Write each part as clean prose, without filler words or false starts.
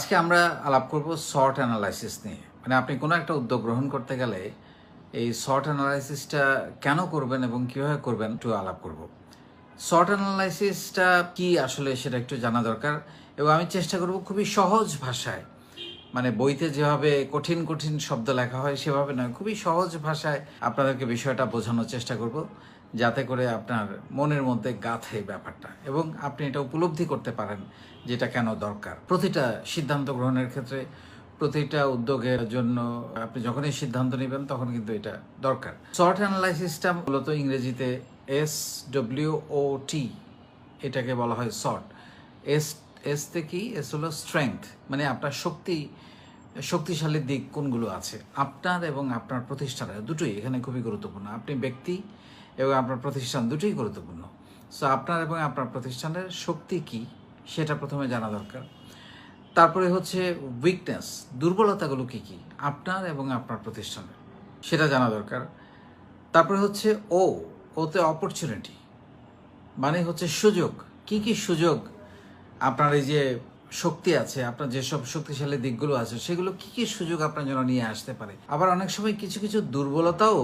আজকে আমরা আলাপ করব সর্ট অ্যানালাইসিস নিয়ে। মানে আপনি কোনো একটা উদ্যোগ গ্রহণ করতে গেলে এই সর্ট অ্যানালাইসিসটা কেন করবেন এবং কিভাবে করবেন একটু আলাপ করব। সর্ট অ্যানালাইসিসটা কি আসলে সেটা একটু জানা দরকার এবং আমি চেষ্টা করব খুবই সহজ ভাষায়, মানে বইতে যেভাবে কঠিন কঠিন শব্দ লেখা হয় সেভাবে নয়, খুবই সহজ ভাষায় আপনাদেরকে বিষয়টা বোঝানোর চেষ্টা করব, যাতে করে আপনার মনের মধ্যে গাঁথে ব্যাপারটা এবং আপনি এটা উপলব্ধি করতে পারেন যেটা কেন দরকার প্রতিটা সিদ্ধান্ত গ্রহণের ক্ষেত্রে, প্রতিটা উদ্যোগের জন্য। আপনি যখনই সিদ্ধান্ত নেবেন তখন কিন্তু এটা দরকার। শর্ট অ্যানালাইসিসটা মূলত ইংরেজিতে SWOT, এটাকে বলা হয় শর্ট। এসতে কি, এস হলো স্ট্রেংথ, মানে আপনার শক্তিশালী দিক কোনগুলো আছে আপনার এবং আপনার প্রতিষ্ঠানের, দুটোই এখানে খুবই গুরুত্বপূর্ণ। আপনি ব্যক্তি এবং আপনার প্রতিষ্ঠান দুটোই গুরুত্বপূর্ণ। সো আপনার এবং আপনার প্রতিষ্ঠানের শক্তি কি সেটা প্রথমে জানা দরকার। তারপরে হচ্ছে উইকনেস, দুর্বলতাগুলো কি কি আপনার এবং আপনার প্রতিষ্ঠানের, সেটা জানা দরকার। তারপরে হচ্ছে ওতে অপরচুনিটি, মানে হচ্ছে সুযোগ, কি কি সুযোগ আপনার এই যে শক্তি আছে, আপনার যেসব শক্তিশালী দিকগুলো আছে সেগুলো কি কি সুযোগ আপনার জন্য নিয়ে আসতে পারে। আবার অনেক সময় কিছু কিছু দুর্বলতাও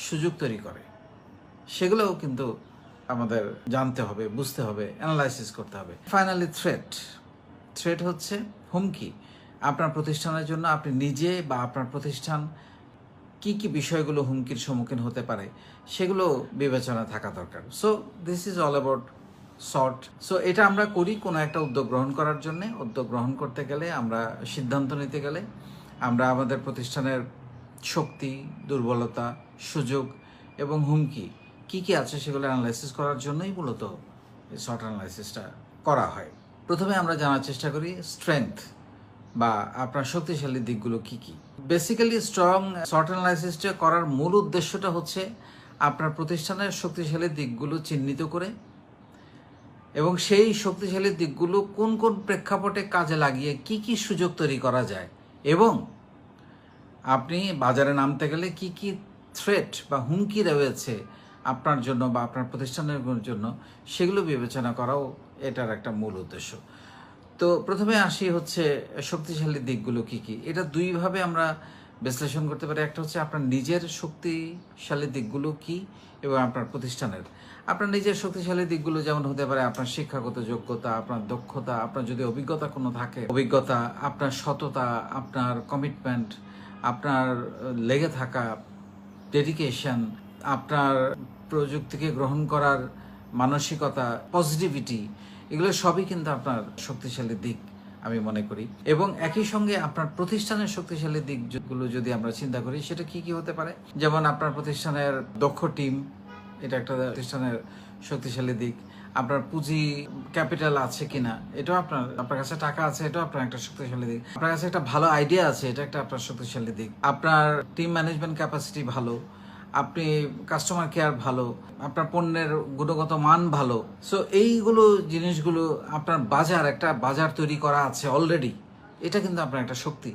সুযোগ তৈরি করে, সেগুলোও কিন্তু আমাদের জানতে হবে, বুঝতে হবে, অ্যানালাইসিস করতে হবে। ফাইনালি থ্রেট হচ্ছে হুমকি আপনার প্রতিষ্ঠানের জন্য। আপনি নিজে বা আপনার প্রতিষ্ঠান কি কি বিষয়গুলো হুমকির সম্মুখীন হতে পারে সেগুলো বিবেচনা থাকা দরকার। So this is all about short. So এটা আমরা করি কোনো একটা উদ্যোগ গ্রহণ করার জন্যে। উদ্যোগ গ্রহণ করতে গেলে, আমরা সিদ্ধান্ত নিতে গেলে, আমরা আমাদের প্রতিষ্ঠানের শক্তি, দুর্বলতা, সুযোগ এবং হুমকি কি কি আছে সেগুলো অ্যানালাইসিস করার জন্যই মূলত এই শর্ট অ্যানালাইসিসটা করা হয়। প্রথমে আমরা জানার চেষ্টা করি স্ট্রেংথ বা আপনার শক্তিশালী দিকগুলো কি কি। বেসিক্যালি স্ট্রং শর্ট অ্যানালাইসিসটা করার মূল উদ্দেশ্যটা হচ্ছে আপনার প্রতিষ্ঠানের শক্তিশালী দিকগুলো চিহ্নিত করে এবং সেই শক্তিশালী দিকগুলো কোন কোন প্রেক্ষাপটে কাজে লাগিয়ে কি কি সুযোগ তৈরি করা যায় এবং আপনি বাজারে নামতে গেলে কি কি থ্রেট বা হুমকি রয়েছে আপনার জন্য বা আপনার প্রতিষ্ঠানের জন্য, সেগুলো বিবেচনা করাও এটার একটা মূল উদ্দেশ্য। তো প্রথমে আসি হচ্ছে শক্তিশালী দিকগুলো কি কি। এটা দুইভাবে আমরা বিশ্লেষণ করতে পারি। একটা হচ্ছে আপনার নিজের শক্তিশালী দিকগুলো কি এবং আপনার প্রতিষ্ঠানের। আপনার নিজের শক্তিশালী দিকগুলো যেমন হতে পারে আপনার শিক্ষাগত যোগ্যতা, আপনার দক্ষতা, আপনার যদি অভিজ্ঞতা কোনো থাকে অভিজ্ঞতা, আপনার সততা, আপনার কমিটমেন্ট, আপনার লেগে থাকা ডেডিকেশন, আপনার প্রযুক্তিকে গ্রহণ করার মানসিকতা, পজিটিভিটি, এগুলো সবই কিন্তু আপনার শক্তিশালী দিক আমি মনে করি। এবং একই সঙ্গে আপনার প্রতিষ্ঠানের শক্তিশালী দিকগুলো যদি আমরা চিন্তা করি সেটা কি কি হতে পারে, যেমন আপনার প্রতিষ্ঠানের দক্ষ টিম, এটা একটা প্রতিষ্ঠানের শক্তিশালী দিক। আপনার পুঁজি ক্যাপিটাল আছে কিনা, এটাও আপনার কাছে টাকা আছে, এটাও আপনার একটা শক্তিশালী দিক। আপনার কাছে একটা ভালো আইডিয়া আছে, এটা একটা আপনার শক্তিশালী দিক। আপনার টিম ম্যানেজমেন্ট ক্যাপাসিটি ভালো, আপনি কাস্টমার কেয়ার ভালো, আপনার পণ্যের গুণগত মান ভালো। সো এইগুলো জিনিসগুলো আপনার একটা বাজার তৈরি করা আছে অলরেডি, এটা কিন্তু আপনার একটা শক্তি,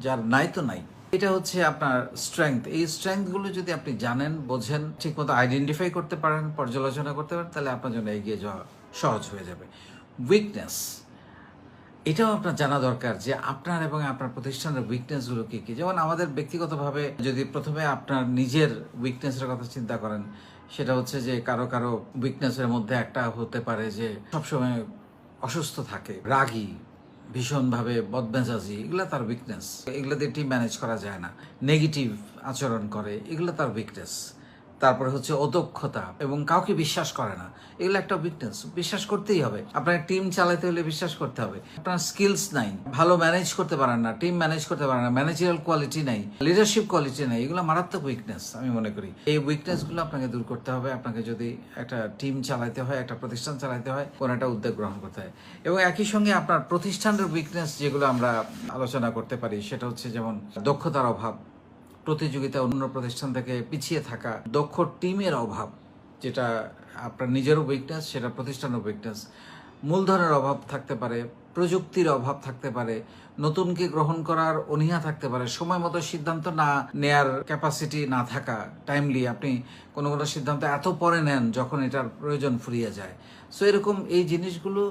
যার নাই তো নাই। এটা হচ্ছে আপনার স্ট্রেংথ। এই স্ট্রেংথগুলো যদি আপনি জানেন, বোঝেন, ঠিকমতো আইডেন্টিফাই করতে পারেন, পর্যালোচনা করতে পারেন, তাহলে আপনার জন্য এগিয়ে যাওয়া সহজ হয়ে যাবে। উইকনেস, এটাও আপনার জানা দরকার যে আপনার এবং আপনার প্রতিষ্ঠানের উইকনেসগুলো কী কী। যেমন আমাদের ব্যক্তিগতভাবে যদি প্রথমে আপনার নিজের উইকনেসের কথা চিন্তা করেন, সেটা হচ্ছে যে কারো কারো উইকনেসের মধ্যে একটা হতে পারে যে সবসময় অসুস্থ থাকে, রাগী, ভীষণভাবে বদমেজাজি, এগুলো তার উইকনেস। এগুলো দিয়ে টিম ম্যানেজ করা যায় না। নেগেটিভ আচরণ করে, এগুলো তার উইকনেস। তারপরে হচ্ছে অদক্ষতা এবং কাউকে বিশ্বাস করে না, এগুলো একটা উইকনেস। বিশ্বাস করতেই হবে, আপনার টিম চালাতে হলে বিশ্বাস করতে হবে। আপনার স্কিলস নাই, ভালো ম্যানেজ করতে পারেন না, টিম ম্যানেজ করতে পারেন না, ম্যানেজারিয়াল কোয়ালিটি নাই, লিডারশিপ কোয়ালিটি নাই, এগুলো মারাত্মক উইকনেস আমি মনে করি। এই উইকনেসগুলো আপনাকে দূর করতে হবে, আপনাকে যদি একটা টিম চালাতে হয়, একটা প্রতিষ্ঠান চালাতে হয়, কোনো একটা উদ্যোগ গ্রহণ করতে হয়। এবং একই সঙ্গে আপনার প্রতিষ্ঠানের উইকনেস যেগুলো আমরা আলোচনা করতে পারি সেটা হচ্ছে যেমন দক্ষতার অভাব, প্রতিযোগিতা অন্য প্রতিষ্ঠান থেকে পিছিয়ে থাকা, দক্ষ টিমের অভাব, যেটা আপনার নিজেরও উইকনেস, সেটা প্রতিষ্ঠানের উইকনেস। মূলধনের অভাব থাকতে পারে, প্রযুক্তির অভাব থাকতে পারে, নতুনকে গ্রহণ করার অনীহা থাকতে পারে, সময় মতো সিদ্ধান্ত না নেয়ার ক্যাপাসিটি না থাকা, টাইমলি আপনি কোনো সিদ্ধান্ত এত পরে নেন যখন এটার প্রয়োজন ফুরিয়ে যায়। সো এরকম এই জিনিসগুলো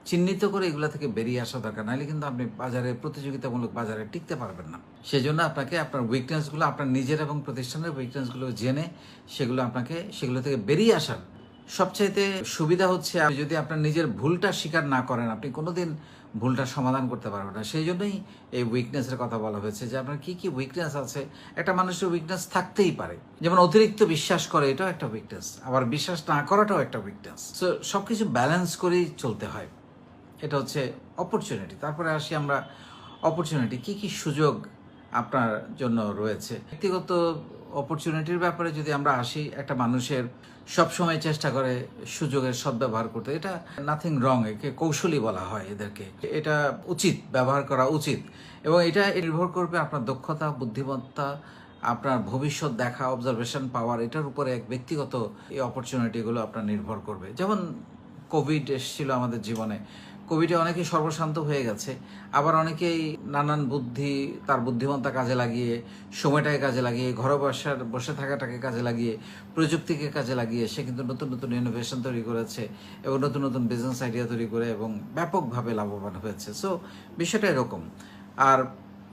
চিহ্নিত করে এগুলো থেকে বেরিয়ে আসা দরকার, নাহলে কিন্তু আপনি বাজারে প্রতিযোগিতামূলক বাজারে টিকতে পারবেন না। সেজন্য আপনাকে আপনার উইকনেসগুলো, আপনার নিজের এবং প্রতিষ্ঠানের উইকনেসগুলো জেনে সেগুলো থেকে বেরিয়ে আসার সবচাইতে সুবিধা হচ্ছে, আপনি যদি আপনার নিজের ভুলটা স্বীকার না করেন, আপনি কোনোদিন ভুলটা সমাধান করতে পারবেন না। সেই জন্যই এই উইকনেসের কথা বলা হয়েছে যে আপনার কি কি উইকনেস আছে। একটা মানুষের উইকনেস থাকতেই পারে, যেমন অতিরিক্ত বিশ্বাস করে, এটাও একটা উইকনেস, আবার বিশ্বাস না করাটাও একটা উইকনেস। সো সবকিছু ব্যালেন্স করেই চলতে হয়। এটা হচ্ছে অপরচুনিটি। তারপরে আসি আমরা অপরচুনিটি, কি কি সুযোগ আপনার জন্য রয়েছে। ব্যক্তিগত অপরচুনিটির ব্যাপারে যদি আমরা আসি, একটা মানুষের সবসময় চেষ্টা করে সুযোগের সদ্ব্যবহার করতে, এটা নাথিং রং, একে কৌশলী বলা হয় এদেরকে। এটা উচিত, ব্যবহার করা উচিত, এবং এটা নির্ভর করবে আপনার দক্ষতা, বুদ্ধিমত্তা, আপনার ভবিষ্যৎ দেখা, অবজারভেশন পাওয়ার, এটার উপরে এক ব্যক্তিগত এই অপরচুনিটিগুলো আপনার নির্ভর করবে। যেমন কোভিড এসেছিল আমাদের জীবনে, কোভিডে অনেকেই সর্বশান্ত হয়ে গেছে, আবার অনেকেই নানান বুদ্ধি, তার বুদ্ধিমত্তা কাজে লাগিয়ে, সময়টাকে কাজে লাগিয়ে, ঘরে বসে থাকাটাকে কাজে লাগিয়ে, প্রযুক্তিকে কাজে লাগিয়ে সে কিন্তু নতুন নতুন ইনোভেশন তৈরি করেছে এবং নতুন নতুন বিজনেস আইডিয়া তৈরি করে এবং ব্যাপকভাবে লাভবান হয়েছে। সো বিষয়টা এরকম। আর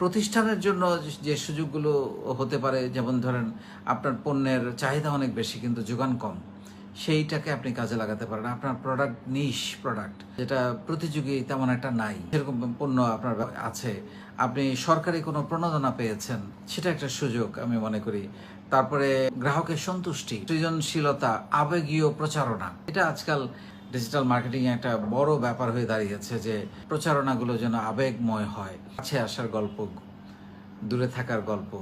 প্রতিষ্ঠানের জন্য যে সুযোগগুলো হতে পারে, যেমন ধরেন আপনার পণ্যের চাহিদা অনেক বেশি কিন্তু যোগান কম, সেইটাকে আপনি কাজে লাগাতে পারেন। আপনার প্রোডাক্ট নিশ প্রোডাক্ট, যেটা প্রতিযোগী তেমন একটা নাই, সেরকম পণ্য আপনার আছে, আপনি সরকারি কোনো প্রণোদনা পেয়েছেন, সেটা একটা সুযোগ আমি মনে করি। তারপরে গ্রাহকের সন্তুষ্টি, সৃজনশীলতা, আবেগীয় প্রচারণা, এটা আজকাল ডিজিটাল মার্কেটিং একটা বড় ব্যাপার হয়ে দাঁড়িয়েছে, যে প্রচারণাগুলো যেন আবেগময় হয়। কাছে আসার গল্প, দূরে থাকার গল্প,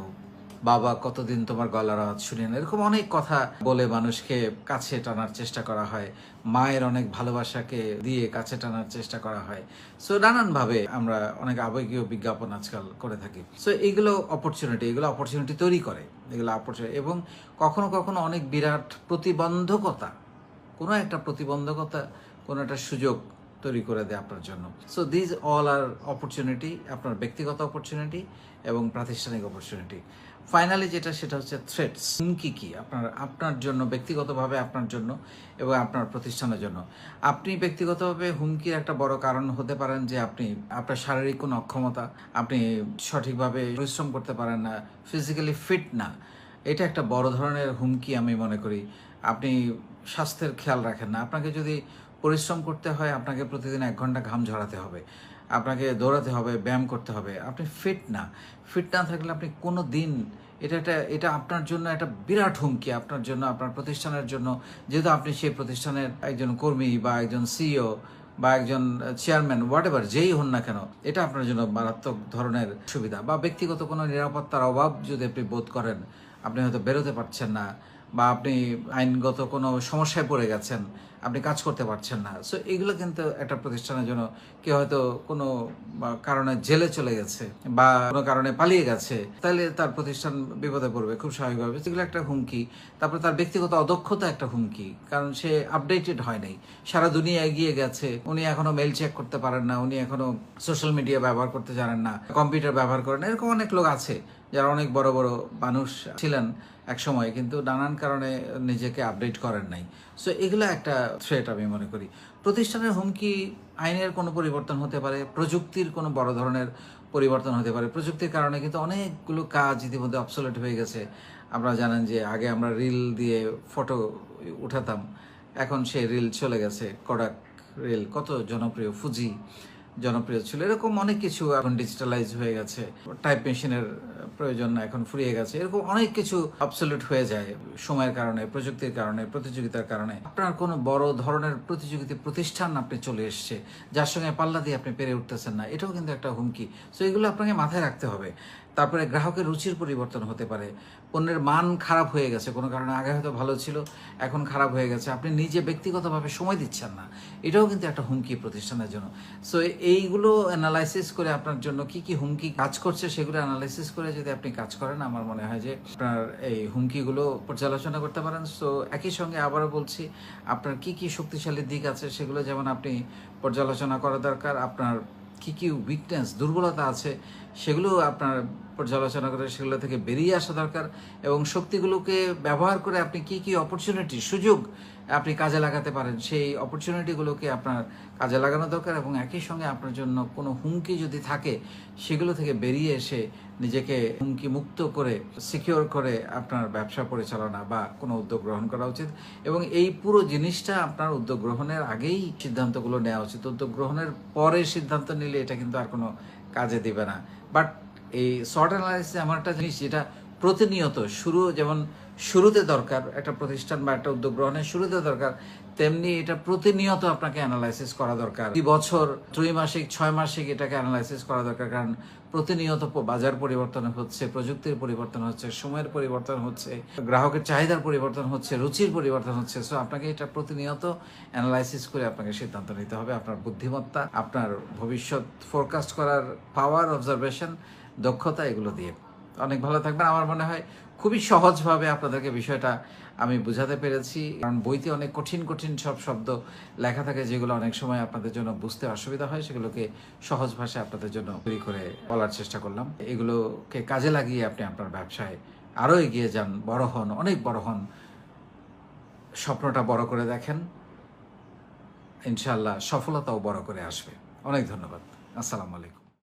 বাবা কতদিন তোমার গলার আওয়াজ শুনেন, এরকম অনেক কথা বলে মানুষকে কাছে টানার চেষ্টা করা হয়। মায়ের অনেক ভালোবাসাকে দিয়ে কাছে টানার চেষ্টা করা হয়। সো নানানভাবে আমরা অনেক আবেগীয় বিজ্ঞাপন আজকাল করে থাকি। সো এগুলো অপরচুনিটি তৈরি করে, এগুলো অপরচুনিটি। এবং কখনো কখনো অনেক বিরাট প্রতিবন্ধকতা, কোনো একটা কোনো একটা সুযোগ তৈরি করে দেয় আপনার জন্য। So these all are opportunity, আপনার ব্যক্তিগত অপরচুনিটি এবং প্রাতিষ্ঠানিক অপরচুনিটি। ফাইনালি সেটা হচ্ছে থ্রেটস, হুমকি কি আপনার জন্য ব্যক্তিগতভাবে, আপনার জন্য এবং আপনার প্রতিষ্ঠানের জন্য। আপনি ব্যক্তিগতভাবে হুমকির একটা বড় কারণ হতে পারেন যে আপনার শারীরিক কোনো অক্ষমতা, আপনি সঠিকভাবে পরিশ্রম করতে পারেন না, ফিজিক্যালি ফিট না, এটা একটা বড় ধরনের হুমকি আমি মনে করি। আপনি স্বাস্থ্যের খেয়াল রাখেন না। আপনাকে যদি পরিশ্রম করতে হয়, আপনাকে প্রতিদিন 1 ঘন্টা ঘাম ঝরাতে হবে, আপনাকে দৌড়াতে হবে, ব্যায়াম করতে হবে, আপনি ফিট না থাকলে আপনি কোনো দিন, এটা আপনার জন্য একটা বিরাট হুমকি, আপনার জন্য, আপনার প্রতিষ্ঠানের জন্য। যেহেতু আপনি সেই প্রতিষ্ঠানের একজন কর্মী বা একজন সিইও বা একজন চেয়ারম্যান, হোয়াটএভার যেই হন না কেন, এটা আপনার জন্য মারাত্মক ধরনের সুবিধা। বা ব্যক্তিগত কোনো নিরাপত্তার অভাব যদি আপনি বোধ করেন, আপনি হয়তো বেরোতে পারছেন না, বা আপনি আইনগত কোনো সমস্যায় পড়ে গেছেন, আপনি কাজ করতে পারছেন না। সো এগুলো কিন্তু একটা প্রতিষ্ঠানের জন্য, কেউ হয়তো কোনো কারণে জেলে চলে গেছে বা কোনো কারণে পালিয়ে গেছে, তাহলে তার প্রতিষ্ঠান বিপদে পড়বে খুব স্বাভাবিকভাবে। সেগুলো একটা হুমকি। তারপরে তার ব্যক্তিগত অদক্ষতা একটা হুমকি, কারণ সে আপডেটেড হয় নাই, সারা দুনিয়া এগিয়ে গেছে, উনি এখনো মেল চেক করতে পারেন না, উনি এখনো সোশ্যাল মিডিয়া ব্যবহার করতে জানেন না, কম্পিউটার ব্যবহার করেন না। এরকম অনেক লোক আছে যারা অনেক বড় বড় মানুষ ছিলেন এক সময়, কিন্তু নানান কারণে নিজেকে আপডেট করেন নাই। সো এগুলো একটা থ্রেট আমি মনে করি। প্রতিষ্ঠানের হুমকি, আইনের কোনো পরিবর্তন হতে পারে, প্রযুক্তির কোনো বড় ধরনের পরিবর্তন হতে পারে। প্রযুক্তির কারণে কিন্তু অনেকগুলো কাজ ইতিমধ্যে অবসোলেট হয়ে গেছে। আপনারা জানেন যে আগে আমরা রিল দিয়ে ফটো উঠাতাম, এখন সেই রিল চলে গেছে। কোডাক রিল কত জনপ্রিয়, ফুজি জনপ্রিয় ছিল, এরকম অনেক কিছু এখন ডিজিটালাইজ হয়ে গেছে। টাইপ মেশিনের প্রয়োজন এখন ফুরিয়ে গেছে। এরকম অনেক কিছু অবসলিউট হয়ে যায় সময়ের কারণে, প্রযুক্তির কারণে, প্রতিযোগিতার কারণে। আপনার কোনো বড় ধরনের প্রতিষ্ঠান আপনি চলে এসছে, যার সঙ্গে পাল্লা দিয়ে আপনি পেরে উঠতেছেন না, এটাও কিন্তু একটা হুমকি। সো এগুলো আপনাকে মাথায় রাখতে হবে। তারপরে গ্রাহকের রুচির পরিবর্তন হতে পারে, পণ্যের মান খারাপ হয়ে গেছে কোনো কারণে, আগে হয়তো ভালো ছিল, এখন খারাপ হয়ে গেছে, আপনি নিজে ব্যক্তিগতভাবে সময় দিচ্ছেন না, এটাও কিন্তু একটা হুমকি প্রতিষ্ঠানের জন্য। সো এইগুলো অ্যানালাইসিস করে আপনার জন্য কি কি হুমকি কাজ করছে, সেগুলো অ্যানালাইসিস করে যদি আপনি কাজ করেন, আমার মনে হয় যে আপনার এই হুমকিগুলো পর্যালোচনা করতে পারেন। সো একই সঙ্গে আবারও বলছি, আপনার কি কি শক্তিশালী দিক আছে সেগুলো যেমন আপনি পর্যালোচনা করা দরকার, আপনার কি কি উইকনেস, দুর্বলতা আছে, সেগুলো আপনার পর্যালোচনা করে সেগুলো থেকে বেরিয়ে আসা দরকার এবং শক্তিগুলোকে ব্যবহার করে আপনি কি কি অপরচুনিটি সুযোগ আপনি কাজে লাগাতে পারেন সেই অপরচুনিটিগুলোকে আপনার কাজে লাগানো দরকার এবং একই সঙ্গে আপনার জন্য কোনো হুমকি যদি থাকে সেগুলো থেকে বেরিয়ে এসে নিজেকে হুমকি মুক্ত করে সিকিউর করে আপনার ব্যবসা পরিচালনা বা কোনো উদ্যোগ গ্রহণ করা উচিত এবং এই পুরো জিনিসটা আপনার উদ্যোগ গ্রহণের আগেই সিদ্ধান্তগুলো নেওয়া উচিত। উদ্যোগ গ্রহণের পরে সিদ্ধান্ত নিলে এটা কিন্তু আর কোনো কাজে দিবে না। বাট এই শর্ট অ্যানালাইসিস এমন একটা জিনিস যেটা প্রতিনিয়ত যেমন শুরুতে দরকার একটা প্রতিষ্ঠান বা একটা উদ্যোগ গ্রহণের শুরুতে দরকার, তেমনি এটা প্রতিনিয়ত আপনাকে অ্যানালাইসিস করা দরকার। 2 বছর 3 মাসিক 6 মাসিক এটাকে অ্যানালাইসিস করা দরকার, কারণ প্রতিনিয়ত বাজার পরিবর্তন হচ্ছে, প্রযুক্তির পরিবর্তন হচ্ছে, সময়ের পরিবর্তন হচ্ছে, গ্রাহকের চাহিদার পরিবর্তন হচ্ছে, রুচির পরিবর্তন হচ্ছে। সো আপনাকে এটা প্রতিনিয়ত অ্যানালাইসিস করে আপনাকে সিদ্ধান্ত নিতে হবে। আপনার বুদ্ধিমত্তা, আপনার ভবিষ্যৎ ফোরকাস্ট করার পাওয়ার, অবজারভেশন, দক্ষতা, এগুলো দিয়ে। অনেক ভালো থাকবেন। আমার মনে হয় খুবই সহজভাবে আপনাদেরকে বিষয়টা আমি বুঝাতে পেরেছি, কারণ বইতে অনেক কঠিন কঠিন সব শব্দ লেখা থাকে যেগুলো অনেক সময় আপনাদের জন্য বুঝতে অসুবিধা হয়, সেগুলোকে সহজ ভাষায় আপনাদের জন্য তৈরি করে বলার চেষ্টা করলাম। এগুলোকে কাজে লাগিয়ে আপনি আপনার ব্যবসায় আরও এগিয়ে যান, বড় হন, অনেক বড় হন, স্বপ্নটা বড় করে দেখেন, ইনশাআল্লাহ সফলতাও বড় করে আসবে। অনেক ধন্যবাদ। আসসালামু আলাইকুম।